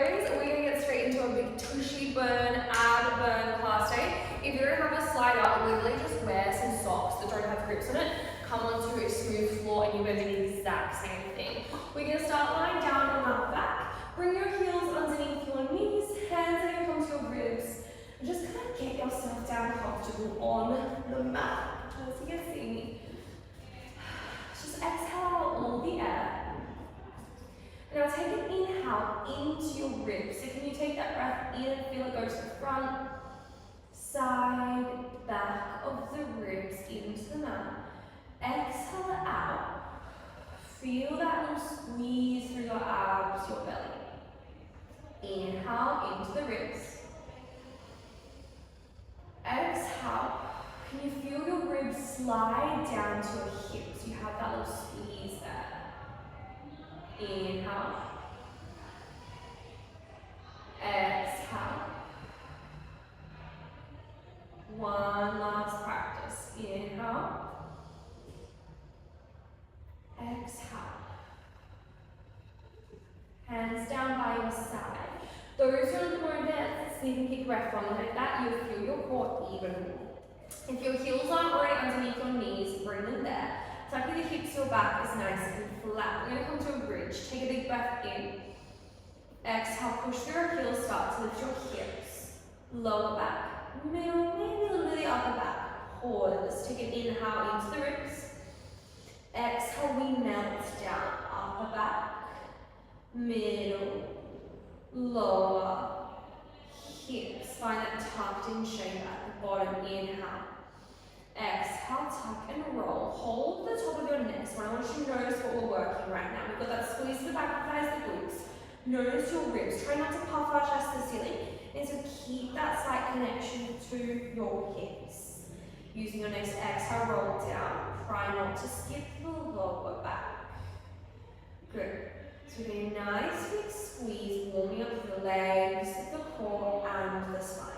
boys, we're going to get straight into a big tushy burn, ab burn class day. If you don't have a slider, literally just wear some socks that don't have grips on it. Come onto a smooth floor and you're going to do the exact same thing. We're going to start lying down on our back. Bring your heels underneath your knees, hands are going to come to your ribs. And just kind of get yourself down comfortable on the mat. As you can see me. Just exhale out all the air. Now take an inhale into your ribs. So can you take that breath in and feel it go to the front, side, back of the ribs into the mat. Exhale it out. Feel that little squeeze through your abs, your belly. Inhale into the ribs. Exhale. Can you feel your ribs slide down to your hips? You have that little squeeze there. Inhale. Exhale. One last practice. Inhale. Exhale. Hands down by your side. Those who are more advanced, see if you keep breath on like that, you'll feel your core even more. If your heels aren't already underneath your knees, bring them there. Tuck the hips, your back is nice and flat. We're going to come to a bridge. Take a big breath in. Exhale, push through your heels, start to lift your hips. Lower back, middle, maybe a little bit of the upper back. Pause. Take an inhale into the ribs. Exhale, we melt down. Upper back, middle, lower, hips. Find that tucked in shape at the bottom. Inhale. Exhale, tuck and roll. Hold the top of your neck. So I want you to notice what we're working right now. We've got that squeeze to the back of the thighs, the glutes. Notice your ribs. Try not to puff our chest to the ceiling. And so keep that slight connection to your hips. Using your next exhale, roll down. Try not to skip the lower back. Good. So we're getting a nice big squeeze, warming up the legs, the core, and the spine.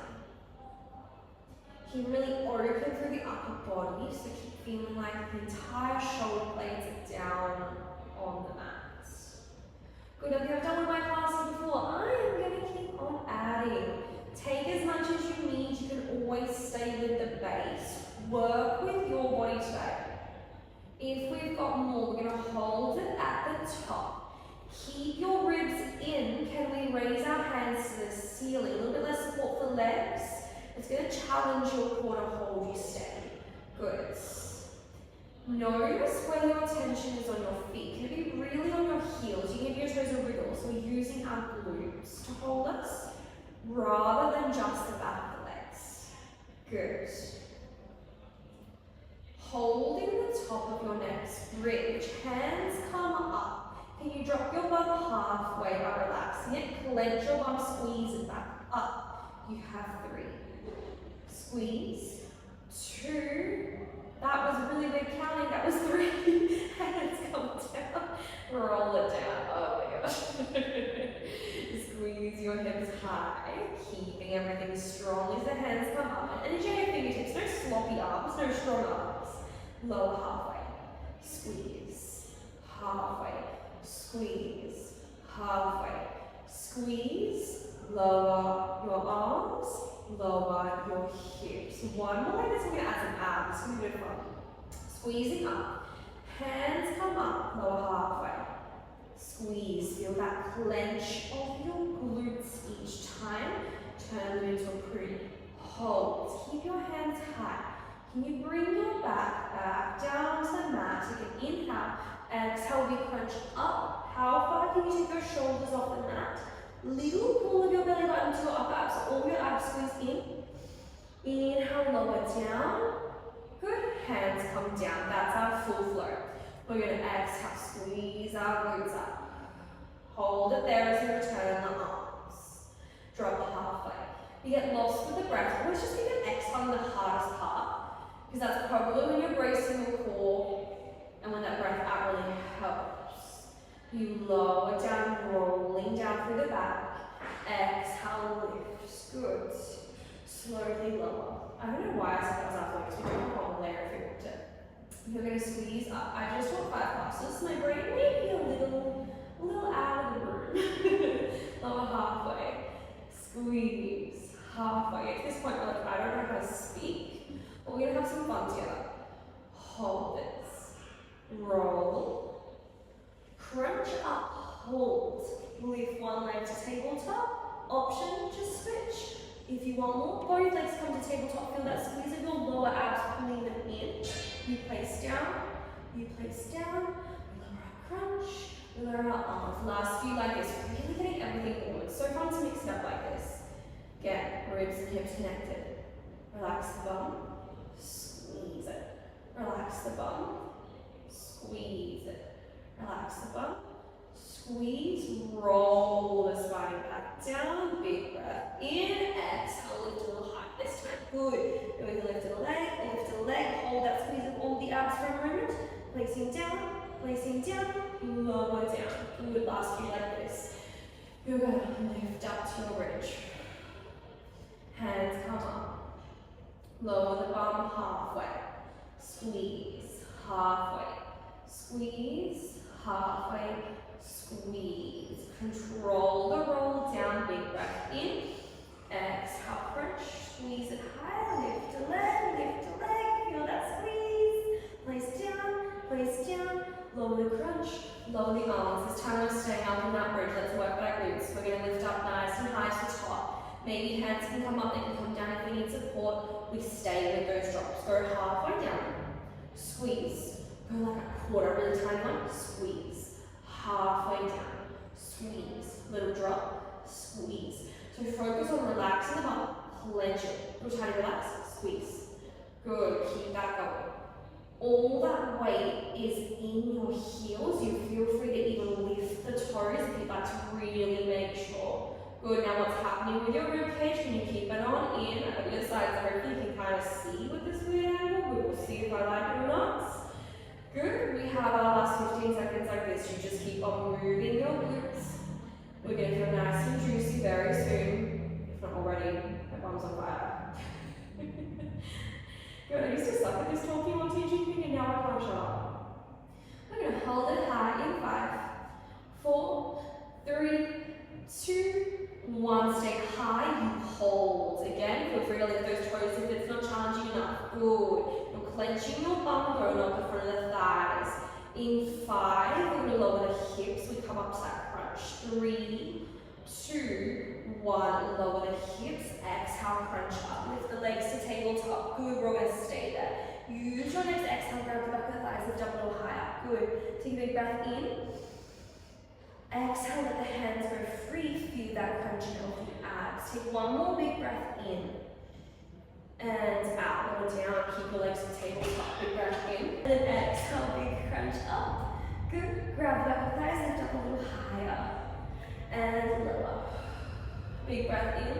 You can really open through the upper body, so keep feeling like the entire shoulder blades are down on the mat. Good, if you have done one of my classes before, I am going to keep on adding. Take as much as you need, you can always stay with the base. Work with your body today. If we've got more, we're going to hold it at the top. Keep your ribs in. Can we raise our hands to the ceiling? A little bit less support for legs. It's going to challenge your core to hold you steady. Good. Notice where your attention is on your feet. Can it be really on your heels? You can give your toes a wriggle. So we're using our glutes to hold us rather than just the back of the legs. Good. Holding the top of your next bridge. Hands come up. Can you drop your bum halfway by relaxing it? Clench your bum, squeeze it back up. You have 3. Squeeze, 2, that was really big counting, that was 3, hands come down, roll it down, oh my gosh. Squeeze your hips high, keeping everything strong as the hands come up, and enjoy your fingertips, no sloppy arms, no strong arms, lower halfway, squeeze, halfway, squeeze, halfway, squeeze, lower your arms, lower your hips. One more like this, we're going to add some abs. It's going to be good fun. Squeezing up. Hands come up, lower halfway. Squeeze. Feel that clench of your glutes each time. Turn them into a pretty hold. Keep your hands high. Can you bring your back down to the mat? Take an inhale. Exhale, we crunch up. How far can you take your shoulders off the mat? Little pull of your belly button to your upper abs, so all your abs squeeze in. Inhale, lower down. Good. Hands come down. That's our full flow. We're going to exhale, squeeze our glutes up. Hold it there as you return the arms. Drop halfway. You get lost with the breath. Always just keep an exhale on the hardest part, because that's probably when you're bracing your core and when that breath out really helps. You lower down, rolling down through the back. Exhale, lift. Good. Slowly lower. I don't know why I said that was halfway, because we don't have a whole layer if you want it. You're going to squeeze up. I just want 5 classes. My brain may be a little out of the room. lower halfway, squeeze, halfway. At this point, we're like, I don't know how to speak, but we're gonna have some fun together. Hold this, roll, crunch up, hold, lift one leg to tabletop, option, just switch. If you want more, both legs come to tabletop, feel that squeeze of your lower abs pulling them in. You place down, we lower our crunch, we lower our arms. Last few like this, really getting everything forward. So fun to mix it up like this. Get ribs and hips connected. Relax the bum, squeeze it. Relax the bum, squeeze it. Relax the bum, squeeze, roll the spine back down, big breath in, exhale, lift a little high this time. Good. Then we can lift a leg, hold that squeeze of all the abs for a moment. Placing down, lower down. Good, last few like this. You're gonna lift up to your bridge. Hands come up. Lower the bum halfway. Squeeze, halfway. Squeeze, halfway. Squeeze. Control the roll down, big breath in. Exhale, crunch, squeeze it high, lift a leg, feel that squeeze. Place down, lower the crunch, lower the arms. This time we're staying up in that bridge, let's work back glutes. We're going to lift up nice and high to the top. Maybe hands can come up, they can come down if we need support. We stay with those drops. Go halfway down, squeeze. Go like a quarter, really tiny one, squeeze. Halfway down, squeeze. Little drop, squeeze. So focus on relaxing the bum, clench it. Little tiny relax, squeeze. Good, keep that going. All that weight is in your heels. You feel free to even lift the toes if you'd like to really make sure. Good, now what's happening with your rib cage? Can you keep it on in? I've got your sides, so hopefully you can kind of see with this weird angle. We will see if I like it or not. Good, we have our last 15 seconds like this. You just keep on moving your glutes. We're going to feel nice and juicy very soon. If not already, my bum's on fire. Good, I used to suck at this talking while teaching thing and now I can't shut up. We're going to hold it high in 5, 4, 3, 2, 1. Stay high, you hold. Again, feel free to lift those toes if it's not challenging enough. Good. You're clenching your bum, going up the front of the thighs. In 5, we're going to lower the hips. We come up to that crunch. 3, 2, 1. Lower the hips. Exhale, crunch up. Lift the legs to tabletop. Good, we're going to stay there. Use your next exhale, grab the back of the thighs, lift up a little higher. Good. Take a big breath in. Exhale, let the hands go free. Feel that crunching of the abs. Take one more big breath in. And out, lower down. Keep your legs to tabletop. Big breath in. And then exhale, big crunch up. Good. Grab the back of the thighs, lift up a little higher. And lower. Big breath in.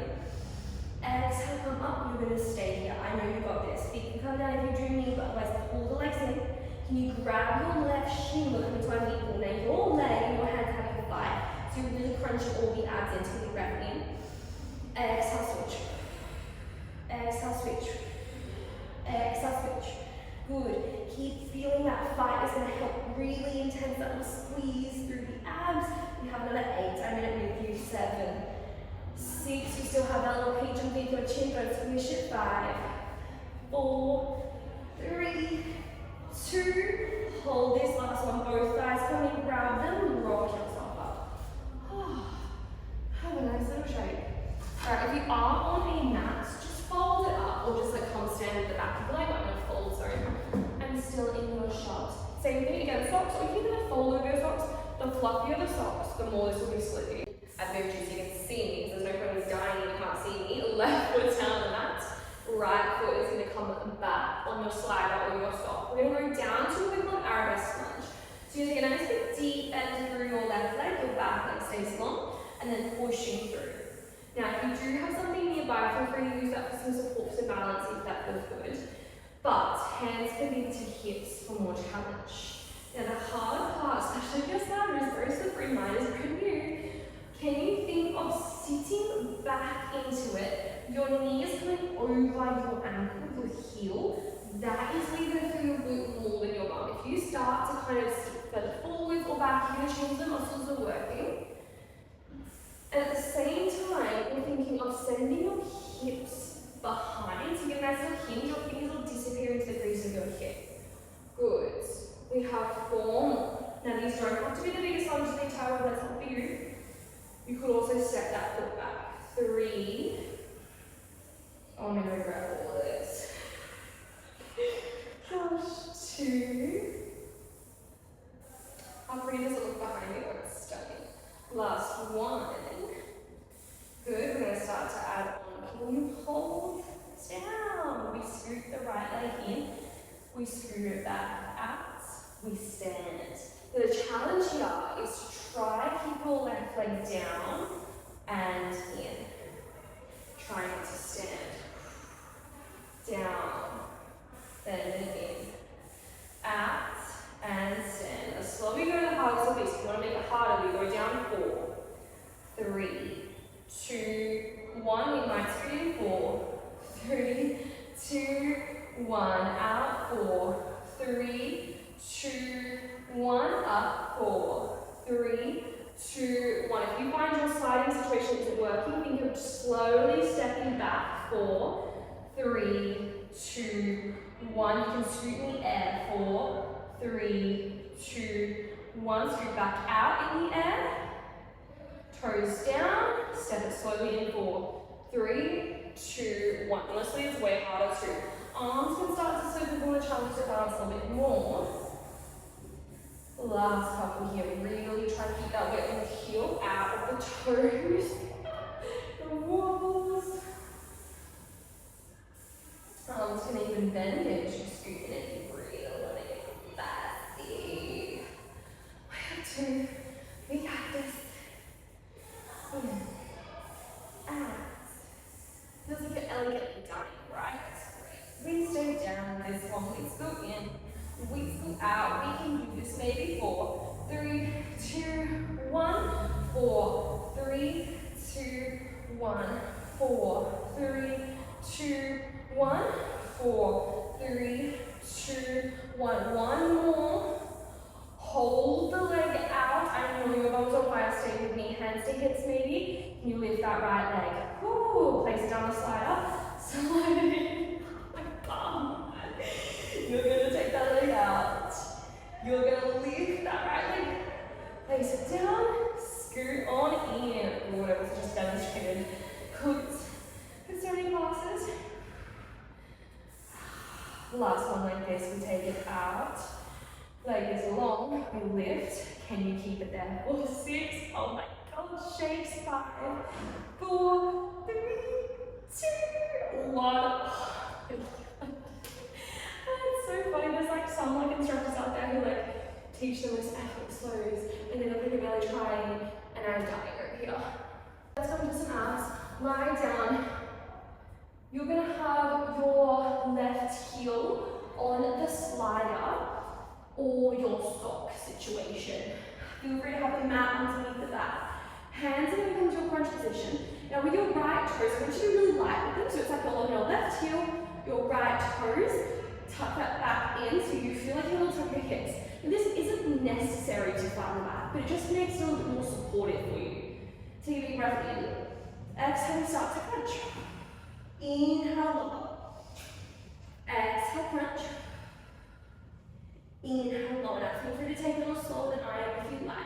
Exhale, come up. You're going to stay here. I know you got this. Feet can come down if you do need, but otherwise pull the legs in. Can you grab your left shin? We're coming to our knee ball. Now your leg and your hands having a fight. So you're really crunching all the abs in. Take a breath in. Exhale, switch. Exhale, switch. Exhale, switch. Good. Keep feeling that fight. It's going to help really intense that little squeeze through the abs. You have another 8. I'm in it with you. 7, 6. You still have that little peach underneath your chin. Don't squish it. 5, 4, 3, 2. Hold this last one. Both thighs come in. Grab them. Roll yourself up. Have a nice little shake. Alright, if you are on a mat, just fold it up or just like come stand at the back of the leg. I'm going to fold, sorry. I'm still in your shot. Same thing again, socks. Or if you're going to fold over your socks, the fluffier the socks, the more this will be slippy. I've moved you so you can see me, because there's no point in dying if you can't see me. Left foot's down on the mat. Right foot is going to come back on your slider or your sock. We're going to go down to what we call an arabesque lunge. So you're going to get a nice big deep bend through your left leg, your back leg stays long, and then pushing through. Now, if you do have something nearby, feel free to use that for some support to balance if that feels good. But hands can be to hips for more challenge. Now, the hard part, especially if your slider is very slippery, mine is brand new. Can you think of sitting back into it? Your knee is coming over your ankle, your heel. That is where you're going to feel your glute more than your bum. If you start to kind of sit further forwards or back, you're going to change the muscles that are working. And at the same time, we're thinking of sending your hips behind, so you're nice and hinge, your fingers will disappear into the crease of your hip. Good. We have 4 more. Now these don't have to be the biggest lunges in the entire world, that's not for you. You could also step that foot back. 3. Oh, I'm gonna grab all of this. Gosh, 2. I'll bring this a look behind me when it's stunning. Last 1. Good, we're gonna start to add on. Can you hold down? We scoot the right leg in. We scoot it back out. We stand. The challenge here is to try to keep your left leg down and in. Try not to stand. Down, then in. Out and stand. The slower you go, the harder it is. If you want to make it harder, we go down 4, 3, 2, 1. We might scoot in 4, 3, 2, 1. Out 4, 3, 2, 1. Up 4, 3, 2, 1. If you find your sliding situation isn't working, think of slowly stepping back. 4, 3, 2, 1. You can scoot in the air. 4, 3, 2, 1. Scoot back out in the air. Toes down. Step it slowly in. 4, 3, 2, 1. Honestly, it's way harder too. Arms can start to slip if you want to challenge the balance a little bit more. Last couple here. Really try to keep that weight on the heel, out of the toes. The wobbles. Arms can even bend in as you scoot in and you breathe a little bit. Fancy. I have 2. We got this. In. Out. Feels like you're elegantly dying, right? We stay down this one. We scoot in. We scoot out. We can do this maybe 4, 3, 2, 1. 4, 3, 2, 1. 4, 3, 2, 1. 4, 3, 2, 1. One more. Hold the leg out. I know your bum's on fire. Stay with me. Hands to hips maybe. Can you lift that right leg? Ooh, place it down the slider. Slide it in. Oh my bum. You're gonna take that leg out. You're gonna lift that right leg. Place it down. Scoot on in. Or whatever was just demonstrated. Glutes. Concerning classes. Last one like this. We take it out. Leg is long. We lift. Can you keep it there? 4, 6. Oh my God. Shakes. 5, 4, 3, 2, 1. It's so funny. There's like some instructors out there who teach the most effort slows, and then they're barely trying, and I'm dying over here. Let's come to some abs. Lie down. You're gonna have your left heel on the slider or your sock situation. Feel free to have the mat underneath the back. Hands are going to come to your crunch position. Now with your right toes, I want you to be really light with them, so it's like you're on your left heel, your right toes, tuck that back in so you feel like you're on top of your hips. And this isn't necessary to find the back, but it just makes it a little bit more supportive for you. Take a big breath in. Exhale, start to crunch. Inhale, lower. Exhale, crunch. Inhale, lower. Now feel free to take it a little slower than I am if you like.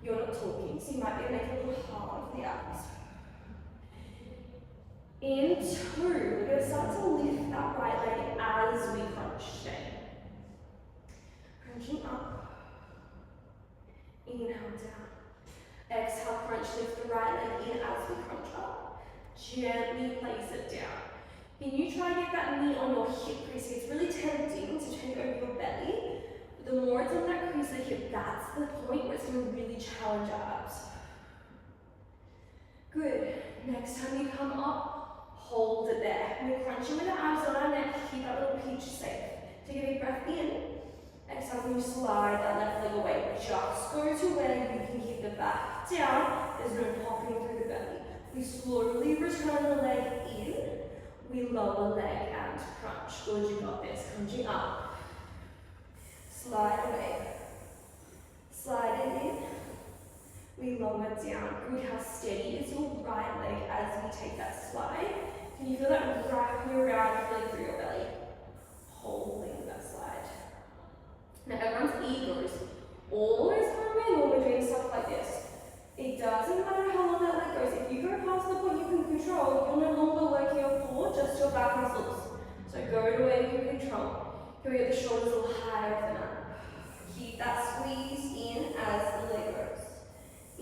You're not talking, so you might be able to make it a little hard for the abs. In 2, we're going to start to lift that right leg as we crunch today. Crunching up. Inhale down. Exhale, crunch, lift the right leg in as we crunch up. Gently place it down. Can you try and get that knee on your hip crease? It's really tempting to take over your belly. The more it's on that crease of the hip, that's the point where it's going to really challenge our abs. Good. Next time you come up, hold it there. We're crunching with the abs on our neck. Keep that little peach safe. Take a big breath in. Exhale, when you slide that left leg away. Just go to where you can keep the back down. There's no popping through the belly. We slowly return the leg in. We lower leg and crunch. Good, you got this. Crunching up. Slide away. Slide it in. We lower down. Good, how steady And you feel that wrapping around, feeling through your belly. Holding that slide. Now everyone's egos always come in when we're doing stuff like this. It doesn't matter how long that leg goes. If you go past the point you can control, you're no longer working your core, just your back muscles. So go to where you can control. Here we get the shoulders a little higher off the mat. Keep that squeeze in as the leg goes.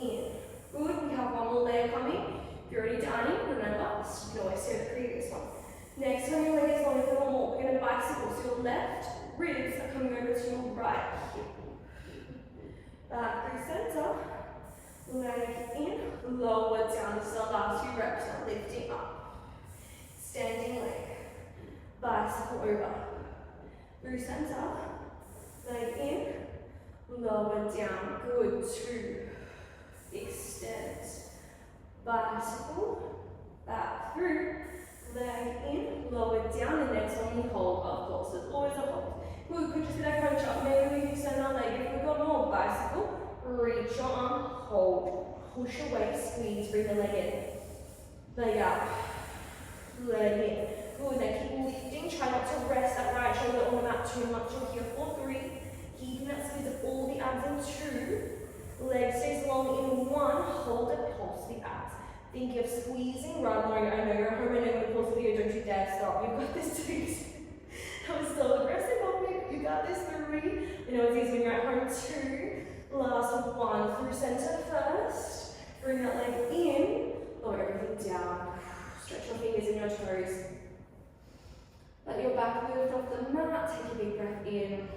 In. Good. We have one more leg coming. If you're already done, remember, you can always do the previous one. Next time your leg is longer than one more, we're going to bicycle. So your left ribs are coming over to your right hip. Back through center. Leg in, lower down. This is our last few reps. Now lifting up. Standing leg. Bicycle over. Through center. Leg in, lower down. Good. 2. Extend. Bicycle. Back through. Leg in, lower down. The next one we hold, of course. There's always a hold. We could just do that crunch up. Maybe we can extend our leg. If we've got more, bicycle. Reach your arm, hold, push away, squeeze, bring the leg in. Leg out, leg in. Good, then keep lifting, try not to rest that right shoulder on the mat too much. You're here for 3, keeping that squeeze of all the abs in 2. Leg stays long in 1, hold it, pulse the abs. Think of squeezing rather than, I know you're at home and I'm going to pause the video, don't you dare stop. You've got this 2. That was so aggressive on me, you got this 3. I know it's easy when you're at home 2. Last 1, through center first. Bring that leg in, lower everything down. Stretch your fingers and your toes. Let your back lift off the mat. Take a big breath in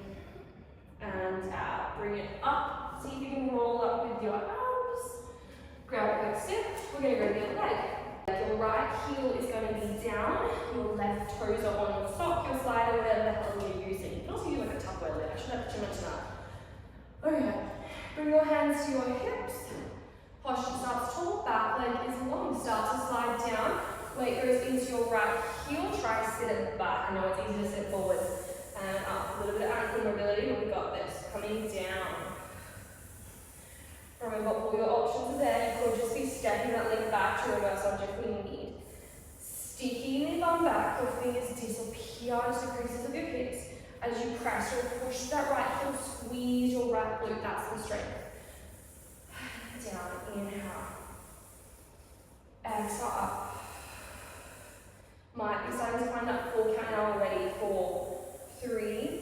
and out. Bring it up. See if you can roll up with your arms. Grab a quick step. We're going to go to the other leg. Your right heel is going to be down. Your left toes are on your sock, your slider, whatever the hell you're using. You can also use like a tupperware lid. I shouldn't have too much of that. Okay. Bring your hands to your hips. Posture starts tall, back leg is long. Start to slide down. Weight goes into your right heel. Try to sit it back. I know it's easy to sit forward and up. A little bit of ankle mobility, but we got this. Coming down. Remember, all your options are there. You could just be stepping that leg back to reverse object when you need. Sticking the bum back, your fingers disappear into the creases of your hips. As you press or push that right heel, squeeze your right glute, that's the strength. Down, inhale. Exhale up. Might be starting to find that full count now already. 4, 3,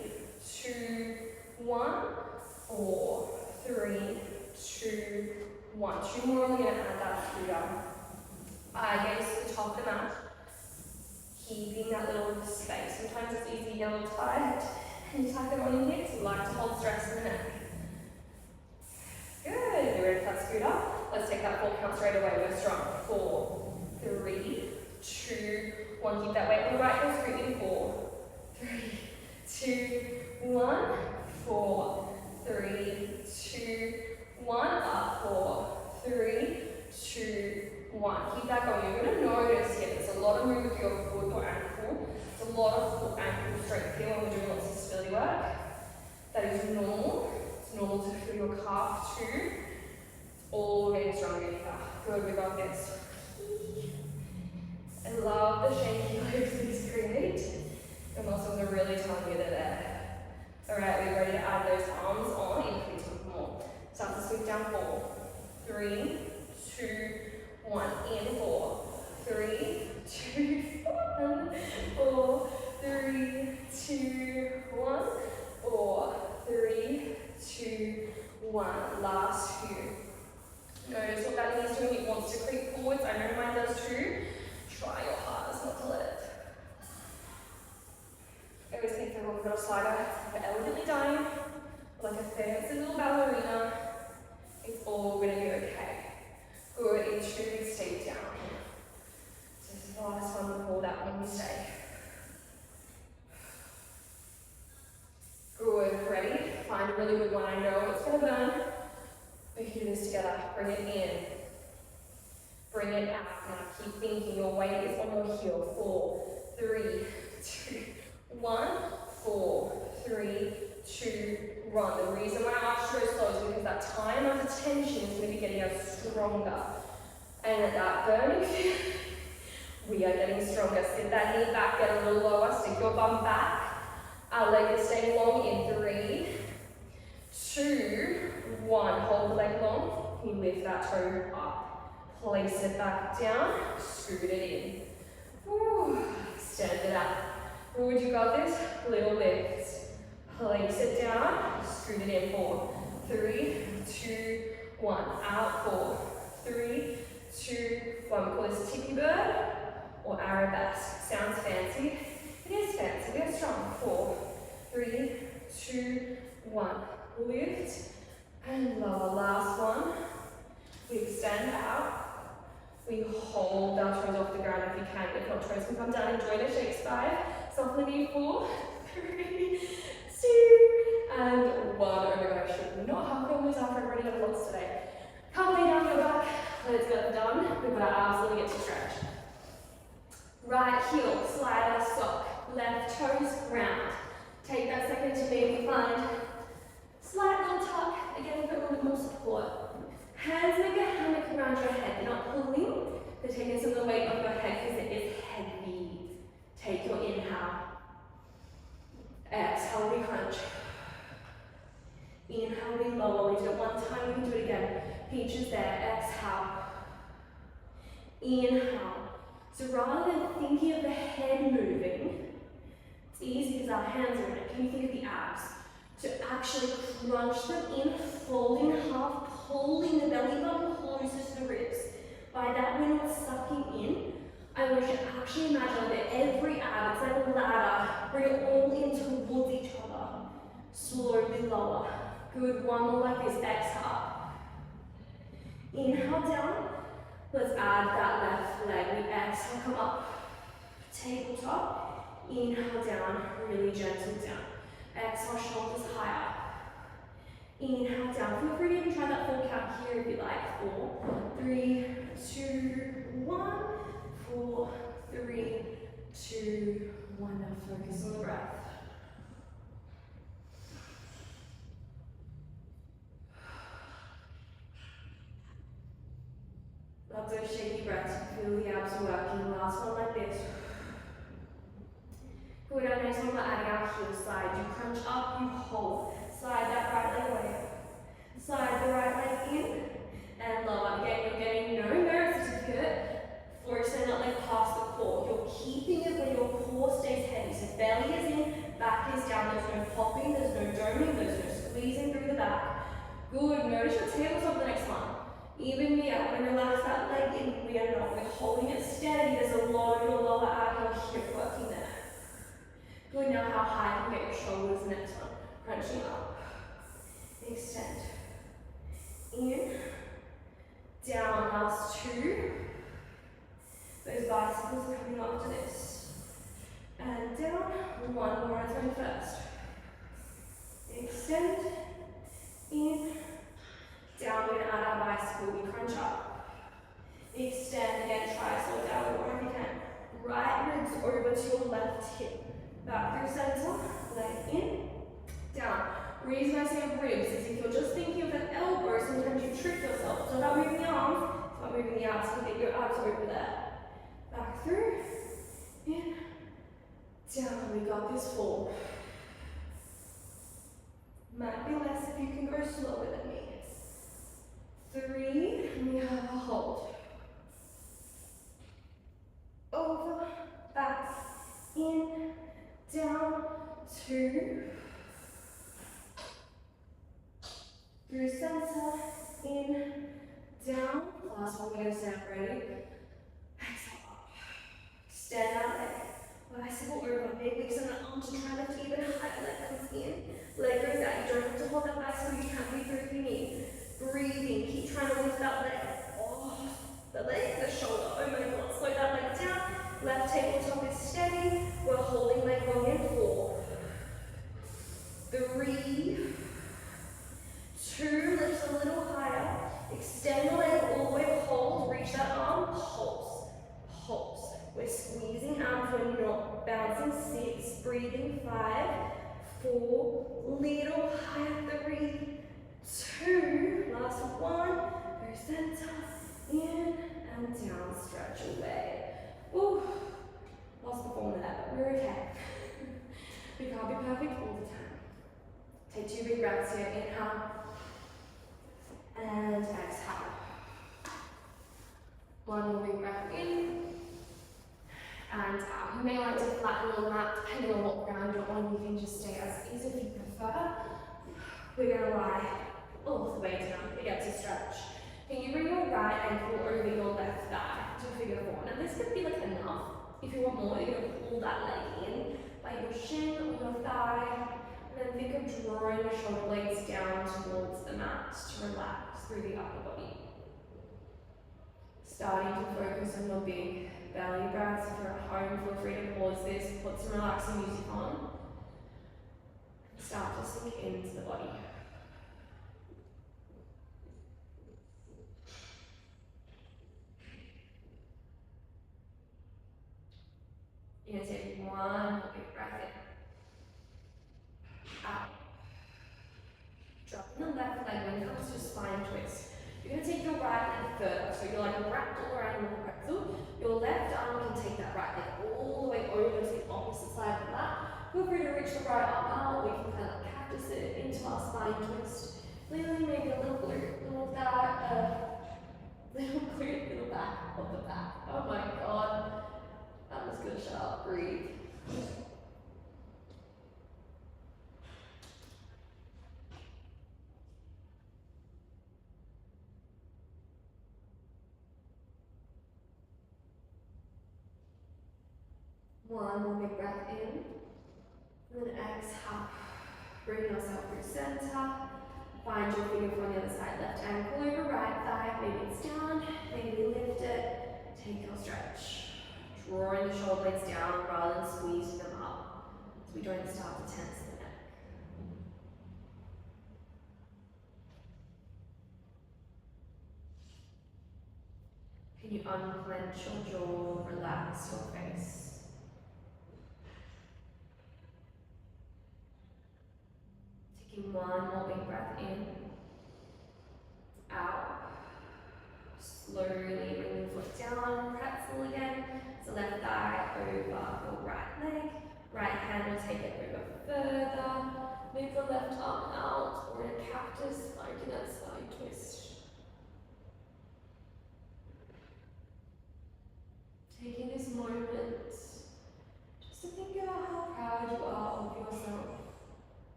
2, 1. 4, 3, 2, 1. 2 more, we're going to add that here. Against the top of the mat. Keeping that little space. Sometimes it's easy to get a little tired and you tuck it on your hips. You like to hold stress in the neck. Good. You're ready to cut scoot up. Let's take that full count straight away. We're strong. 4, 3, 2, 1. Keep that weight on the right heel straight in. 4, 3, 2, 1. 4, 3, 2, 1. Up. 4, 3, 2, 1. Keep that going. You're going to notice here there's a lot of movement with your foot or ankle. There's a lot of foot ankle strength here when we're doing lots of stability work. That is normal. It's normal to feel your calf too. All getting stronger here. Good, we got this. I love the shaky legs these create. Your muscles are really telling you they're there. Alright, we're ready to add those arms on. Increase with more. Start to sweep down. 4, 3, 2, 1. In. 4, 3, 2, 1. 4, 3, 2, 1. 4, 3, 2, 1. Last few. Notice what that knee's doing. It wants to creep forwards. I know mine does too. Try your hardest not to let it. I always think that when we've got a slider, we're elegantly dying, like a fancy little ballerina. It's all going to be okay. Good, in 2, stay down. So this is the last one before that one we stay. Good, ready? Find a really good one. I know it's going to burn. We can do this together. Bring it in. Bring it out. Now keep thinking your weight is on your heel. 4, 3, 2, 1. 4, 3, 2, 1. The reason why I asked you so slow is because that time under tension is going to be getting us stronger. And at that burning feeling, We are getting stronger. Sit that knee back, get a little lower, stick your bum back. Our leg is staying long in 3, 2, 1. Hold the leg long. You lift that toe up. Place it back down. Scoot it in. Woo. Extend it out. Would you got this? Little lift. Place it down. Scoot it in. 4, 3, 2, 1. Out. 4, 3, 2, 1. We call this tippy bird or arabesque. Sounds fancy. It is fancy. We are strong. 4, 3, 2, 1. Lift and lower. Last one. We extend out. We hold our toes off the ground if you can. If not, toes can come down. Enjoy the shakes. 5. Softly knee. 4, 3, 2, and 1. Oh my gosh, I should not have done this after I've already done lots today. Come lay down your back. Let's get it done. We've got our arms, let me get to stretch. Right heel, slide our sock. Left toes ground. Take that second to maybe find slight little tuck. Again, for a little bit more support. Hands make a hammock around your head. They're not pulling, they're taking some of the weight off your head because it is heavy. Take your inhale. Exhale, we crunch. Inhale, we lower. We do it one time, we can do it again. Peaches there. Exhale. Inhale. So rather than thinking of the head moving, it's easy because our hands are in it. Can you think of the abs? So actually crunch them in, fold in half, pulling the belly button closer to the ribs. By that, we're not sucking in. I want you to actually imagine that every ab, it's like a ladder, bring it all in towards each other. Slowly lower. Good, one more like this, exhale. Inhale down. Let's add that left leg. We exhale, come up. Tabletop. Inhale down, really gentle down. Exhale, shoulders higher. Inhale down. Feel free to even try that full count here if you like. 4, 3, 2, 1. 4, 3, 2, 1. Now focus on the breath. Love those shaky breaths. Feel the abs working. Last one like this. Good. Our next one, we're adding our heel slide. You crunch up, you hold. Slide that right leg away. Slide the right leg in and lower. Again, you're getting no merit certificate for extending that leg past the core. You're keeping it where your core stays heavy. So belly is in, back is down. There's no popping, there's no doming, there's no squeezing through the back. Good. Notice your tails on the next one. Even me out. When you relax that leg in, we are not. We're holding it steady. There's a lot of your lower ab, your hip working there. Good. Now how high you can get your shoulders the next one. Crunching up. Extend. In. Down. Last 2. Those bicycles are coming after this. And down. One more at time first. Extend. In. Down. We're going to add our bicycle. We crunch up. Extend. Again, try to slow down more if you can. Right ribs over to your left hip. Back through center. Leg in. Down. Reason I say ribs is if you're just thinking of an elbow, sometimes you trick yourself. It's not about moving the arms, it's about moving the abs. So get your abs over there. Back through. In. Down. We got this 4. Might be less if you can go slower than me. 3. And we have a hold. Over. Back. In. Down. 2. Through center, in, down. Last one, we're going to stand ready. Exhale up. Extend that leg. Bicycle over. Maybe extend that arm to try lift even higher. Leg comes in. Leg goes out. You don't have to hold that bicycle. You can breathe through if you need. Breathing. Keep trying to lift that leg off the leg, the shoulder. Oh my god. Slow that leg down. Left tabletop is steady. We're holding leg long in. 4, 3, 2, lift a little higher. Extend the leg all the way, hold, reach that arm, pulse, pulse. We're squeezing arms, we're not bouncing. 6, breathing. 5, 4, little higher. 3, 2, last one. Go center, in and down, stretch away. Ooh, be perfect all the time. Take 2 big breaths here. Inhale and exhale. 1 more big breath in and out. You may like to flatten your mat depending on what ground you're on. You can just stay as is if you prefer. We're going to lie all the way down. We get to stretch. Can you bring your right ankle over your left thigh to figure 4? Now this could be like enough. If you want more, you're going to pull that leg in by your shin or your thigh. And then think of drawing your shoulder blades down towards the mat to relax through the upper body. Starting to focus on your big belly breaths. If you're at home, feel free to pause this, put some relaxing music on. And start to sink into the body. You're going to take 1 big breath in. Out. Dropping the left leg when it comes to a spine twist. You're going to take your right leg further. So you're like a ragdoll around your pretzel. Your left arm can take that right leg all the way over to the opposite side of that. Feel free to reach the right arm out. We can kind of cactus it into our spine twist. Really maybe a little glute, little that, little glute in the back of the back. Oh my god. That was good. Shut up. Breathe. One more big breath in, and then exhale. Bring yourself through center. Find your finger from the other side. Left ankle over right thigh. Maybe it's down. Maybe lift it. Take your stretch. Drawing the shoulder blades down rather than squeezing them up, so we don't start to tense the neck. Can you unclench your jaw, relax your face? Taking 1 more big breath in, out. Slowly bring your foot down, pretzel again. So left thigh over your right leg. Right hand will take it over further. Move the left arm out or in a cactus, like in that side twist. Taking this moment just to think about how proud you are of yourself.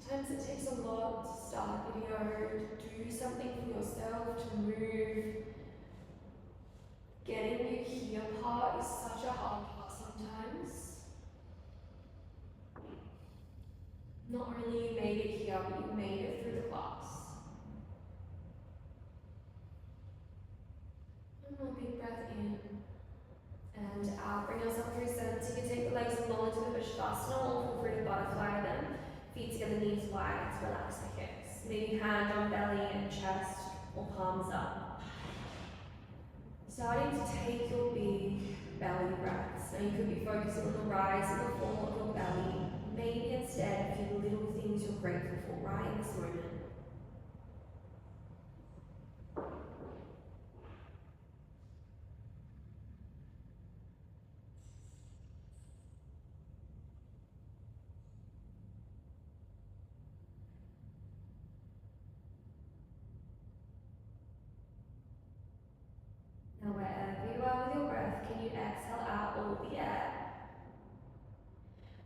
Sometimes it takes a lot to start a video, to do something for yourself, to move. Getting you here part is such a hard part sometimes. Not only you made it here, but you made it through the class. 1 more big breath in and out. Bring yourself through center. You can take the legs along into the Vishavasana or feel free to butterfly them. Feet together, knees wide to relax the hips. Maybe hand on belly and chest or palms up. Starting to take your big belly breaths. Now you could be focusing on the rise and the fall of your belly. Maybe instead a few little things you're grateful for right in this moment. Now wherever you are with your breath, can you exhale out all the air?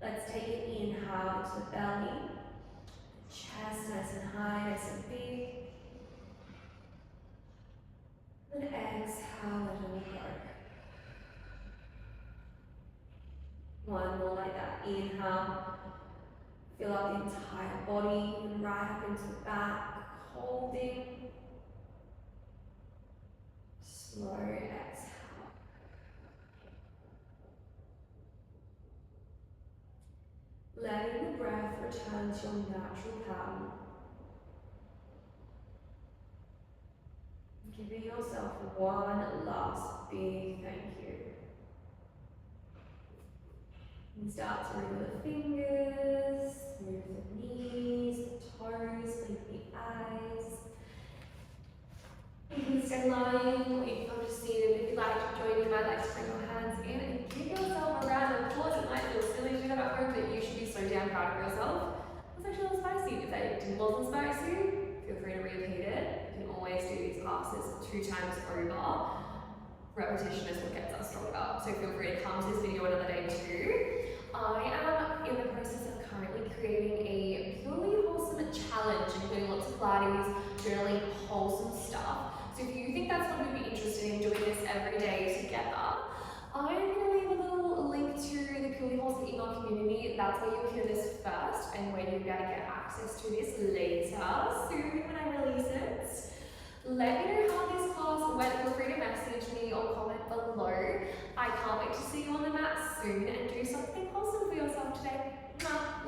Let's take an inhale into the belly. Chest nice and high, nice and big. Then exhale, let it all go. 1 more like that. Inhale. Fill up the entire body, and right up into the back. Holding. Slow exhale. Letting the breath return to your natural pattern. Giving yourself 1 last big thank you. And start to move the fingers, move the knees, the toes, blink the eyes. You can stay lying, or you can just seated. If you like to join me, I'd like to bring your hands in and give yourself a round of applause. It might feel silly to do that at home, but you should be so classes 2 times over. Repetition is what gets us stronger. So feel free to come to this video another day too. I am in the process of currently creating a purely wholesome challenge, including lots of Pilates, journaling, wholesome stuff. So if you think that's what you'd be interested in, doing this every day together, I'm going to leave a little link to the Purely Wholesome email community. That's where you'll hear this first, and where you'll be able to get access to this later, soon when I release it. Let me know how this class went. Feel free to message me or comment below. I can't wait to see you on the mat soon and do something wholesome for yourself today. Mwah.